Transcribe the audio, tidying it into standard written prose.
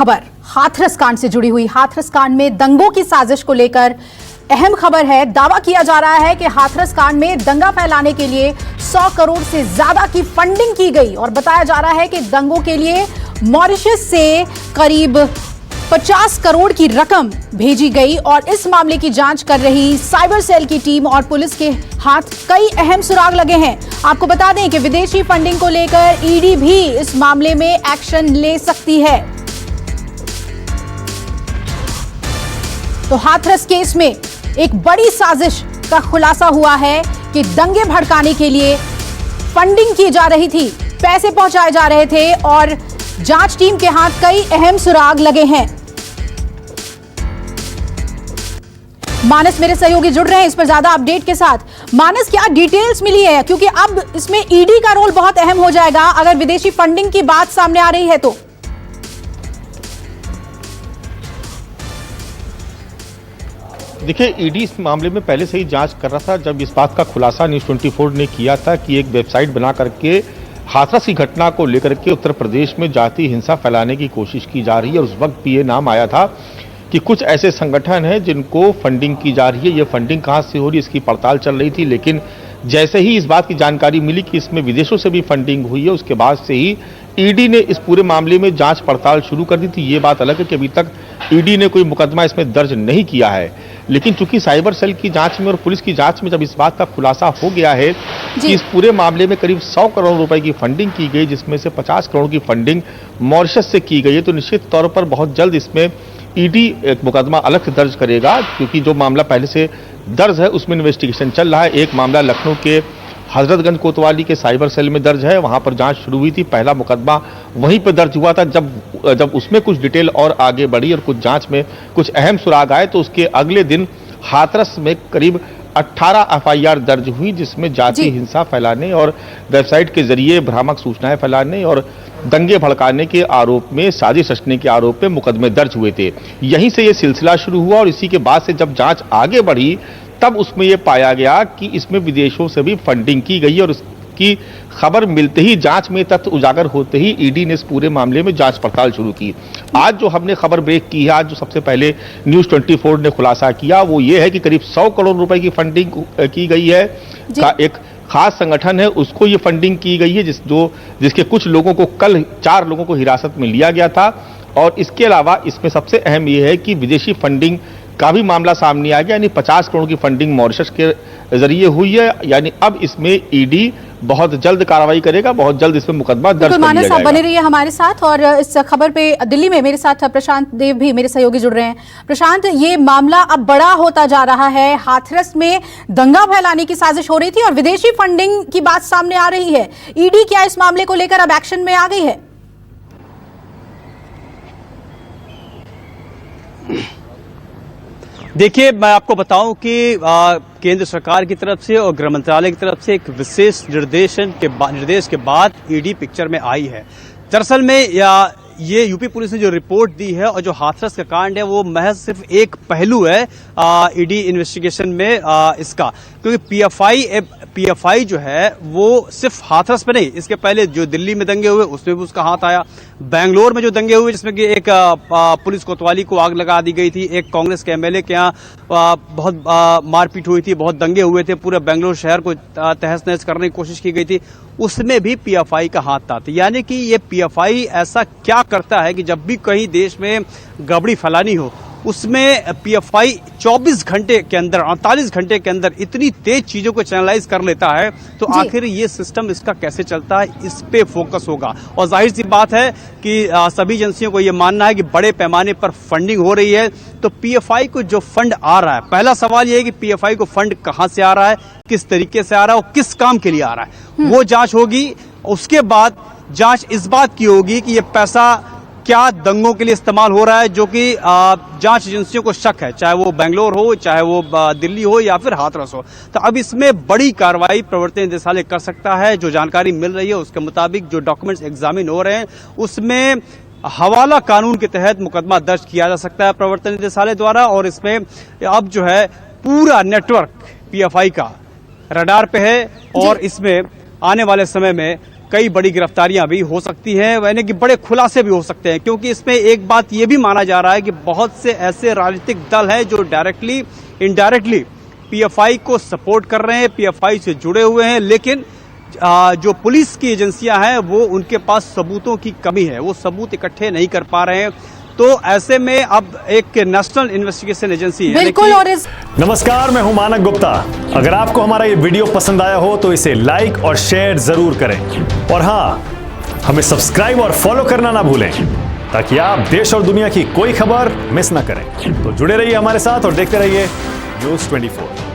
खबर हाथरस कांड से जुड़ी हुई। हाथरस कांड में दंगों की साजिश को लेकर अहम खबर है। दावा किया जा रहा है कि हाथरस कांड में दंगा फैलाने के लिए 100 करोड़ से ज्यादा की फंडिंग की गई और बताया जा रहा है कि दंगों के लिए मॉरिशस से करीब 50 करोड़ की रकम भेजी गई और इस मामले की जांच कर रही साइबर सेल की टीम और पुलिस के हाथ कई अहम सुराग लगे हैं। आपको बता दें कि विदेशी फंडिंग को लेकर ईडी भी इस मामले में एक्शन ले सकती है। तो हाथरस केस में एक बड़ी साजिश का खुलासा हुआ है कि दंगे भड़काने के लिए फंडिंग की जा रही थी, पैसे पहुंचाए जा रहे थे और जांच टीम के हाथ कई अहम सुराग लगे हैं। मानस मेरे सहयोगी जुड़ रहे हैं इस पर ज्यादा अपडेट के साथ। मानस, क्या डिटेल्स मिली है, क्योंकि अब इसमें ईडी का रोल बहुत अहम हो जाएगा अगर विदेशी फंडिंग की बात सामने आ रही है तो। देखिए, ईडी इस मामले में पहले से ही जांच कर रहा था। जब इस बात का खुलासा न्यूज़ 24 ने किया था कि एक वेबसाइट बना करके हाथरस की घटना को लेकर के उत्तर प्रदेश में जातीय हिंसा फैलाने की कोशिश की जा रही है, और उस वक्त भी ये नाम आया था कि कुछ ऐसे संगठन हैं जिनको फंडिंग की जा रही है। ये फंडिंग कहां से हो रही है इसकी पड़ताल चल रही थी, लेकिन जैसे ही इस बात की जानकारी मिली कि इसमें विदेशों से भी फंडिंग हुई है, उसके बाद से ही ईडी ने इस पूरे मामले में जांच पड़ताल शुरू कर दी थी। ये बात अलग है कि अभी तक ईडी ने कोई मुकदमा इसमें दर्ज नहीं किया है, लेकिन चूंकि साइबर सेल की जांच में और पुलिस की जांच में जब इस बात का खुलासा हो गया है कि इस पूरे मामले में करीब 100 करोड़ रुपए की फंडिंग की गई, जिसमें से 50 करोड़ की फंडिंग मॉरिशस से की गई है, तो निश्चित तौर पर बहुत जल्द इसमें ईडी एक मुकदमा अलग से दर्ज करेगा, क्योंकि जो मामला पहले से दर्ज है उसमें इन्वेस्टिगेशन चल रहा है। एक मामला लखनऊ के हजरतगंज कोतवाली के साइबर सेल में दर्ज है, वहां पर जांच शुरू हुई थी। पहला मुकदमा वहीं पर दर्ज हुआ था। जब उसमें कुछ डिटेल और आगे बढ़ी और कुछ जांच में कुछ अहम सुराग आए, तो उसके अगले दिन हाथरस में करीब 18 एफआईआर दर्ज हुई, जिसमें जातीय हिंसा फैलाने और वेबसाइट के जरिए भ्रामक सूचनाएं फैलाने और दंगे भड़काने के आरोप में, साजिश रचने के आरोप में मुकदमे दर्ज हुए थे। यहीं से ये सिलसिला शुरू हुआ और इसी के बाद से जब जांच आगे बढ़ी तब उसमें यह पाया गया कि इसमें विदेशों से भी फंडिंग की गई, और उसकी खबर मिलते ही, जांच में तथ्य उजागर होते ही ईडी ने इस पूरे मामले में जांच पड़ताल शुरू की। आज जो हमने खबर ब्रेक की है, आज जो सबसे पहले न्यूज़ 24 ने खुलासा किया वो ये है कि करीब 100 करोड़ रुपए की फंडिंग की गई है। का एक खास संगठन है उसको ये फंडिंग की गई है, जिसके कुछ लोगों को कल 4 लोगों को हिरासत में लिया गया था। और इसके अलावा इसमें सबसे अहम ये है कि विदेशी फंडिंग का भी मामला सामने आ गया, यानी 50 करोड़ की फंडिंग मॉरिशस के जरिए हुई है। यानी अब इसमें ईडी बहुत जल्द कार्रवाई करेगा, बहुत जल्द इसमें मुकदमा दर्ज कर लिया जाएगा। आप बने रहिए हमारे साथ। और इस खबर पे दिल्ली में मेरे साथ प्रशांत देव भी मेरे सहयोगी जुड़ रहे हैं। प्रशांत, ये मामला अब बड़ा होता जा रहा है। हाथरस में दंगा फैलाने की साजिश हो रही थी और विदेशी फंडिंग की बात सामने आ रही है। ईडी क्या इस मामले को लेकर अब एक्शन में आ गई है? देखिए, मैं आपको बताऊं कि केंद्र सरकार की तरफ से और गृह मंत्रालय की तरफ से एक विशेष निर्देश के बाद ईडी पिक्चर में आई है। दरअसल में ये यूपी पुलिस ने जो रिपोर्ट दी है और जो हाथरस का कांड है वो महज सिर्फ एक पहलू है ईडी इन्वेस्टिगेशन में इसका, क्योंकि पीएफआई जो है वो सिर्फ हाथरस में नहीं, इसके पहले जो दिल्ली में दंगे हुए उसमें भी उसका हाथ आया। बेंगलोर में जो दंगे हुए जिसमें कि एक पुलिस कोतवाली को आग लगा दी गई थी, एक कांग्रेस के एमएलए के यहाँ बहुत मारपीट हुई थी, बहुत दंगे हुए थे, पूरे बेंगलोर शहर को तहस नहस करने की कोशिश की गई थी, उसमें भी पीएफआई का हाथ था। यानी कि ये पीएफआई ऐसा क्या करता है कि जब भी कहीं देश में गड़बड़ी फैलानी हो उसमें पीएफआई 24 घंटे के अंदर, 48 घंटे के अंदर इतनी तेज चीजों को चैनलाइज कर लेता है। तो आखिर ये सिस्टम इसका कैसे चलता है, इस पे फोकस होगा। और जाहिर सी बात है कि सभी एजेंसियों को ये मानना है कि बड़े पैमाने पर फंडिंग हो रही है। तो पीएफआई को जो फंड आ रहा है, पहला सवाल ये है कि पीएफआई को फंड कहां से आ रहा है, किस तरीके से आ रहा है और किस काम के लिए आ रहा है, वो जांच होगी। उसके बाद जांच इस बात की होगी कि ये पैसा क्या दंगों के लिए इस्तेमाल हो रहा है, जो कि जांच एजेंसियों को शक है, चाहे वो बेंगलोर हो, चाहे वो दिल्ली हो या फिर हाथरस हो। तो अब इसमें बड़ी कार्रवाई प्रवर्तन निदेशालय कर सकता है। जो जानकारी मिल रही है उसके मुताबिक जो डॉक्यूमेंट्स एग्जामिन हो रहे हैं उसमें हवाला कानून के तहत मुकदमा दर्ज किया जा सकता है प्रवर्तन निदेशालय द्वारा। और इसमें अब जो है पूरा नेटवर्क पीएफआई का रडार पे है और इसमें आने वाले समय में कई बड़ी गिरफ्तारियां भी हो सकती हैं, यानी कि बड़े खुलासे भी हो सकते हैं, क्योंकि इसमें एक बात यह भी माना जा रहा है कि बहुत से ऐसे राजनीतिक दल हैं जो डायरेक्टली इनडायरेक्टली पीएफआई को सपोर्ट कर रहे हैं, पीएफआई से जुड़े हुए हैं, लेकिन जो पुलिस की एजेंसियां हैं वो उनके पास सबूतों की कमी है, वो सबूत इकट्ठे नहीं कर पा रहे हैं। तो ऐसे में अब एक नेशनल इन्वेस्टिगेशन एजेंसी बिल्कुल। और इस नमस्कार, मैं हूं मानक गुप्ता। अगर आपको हमारा ये वीडियो पसंद आया हो तो इसे लाइक और शेयर जरूर करें, और हां, हमें सब्सक्राइब और फॉलो करना ना भूलें ताकि आप देश और दुनिया की कोई खबर मिस ना करें। तो जुड़े रहिए हमारे साथ और देखते रहिए न्यूज़ 24।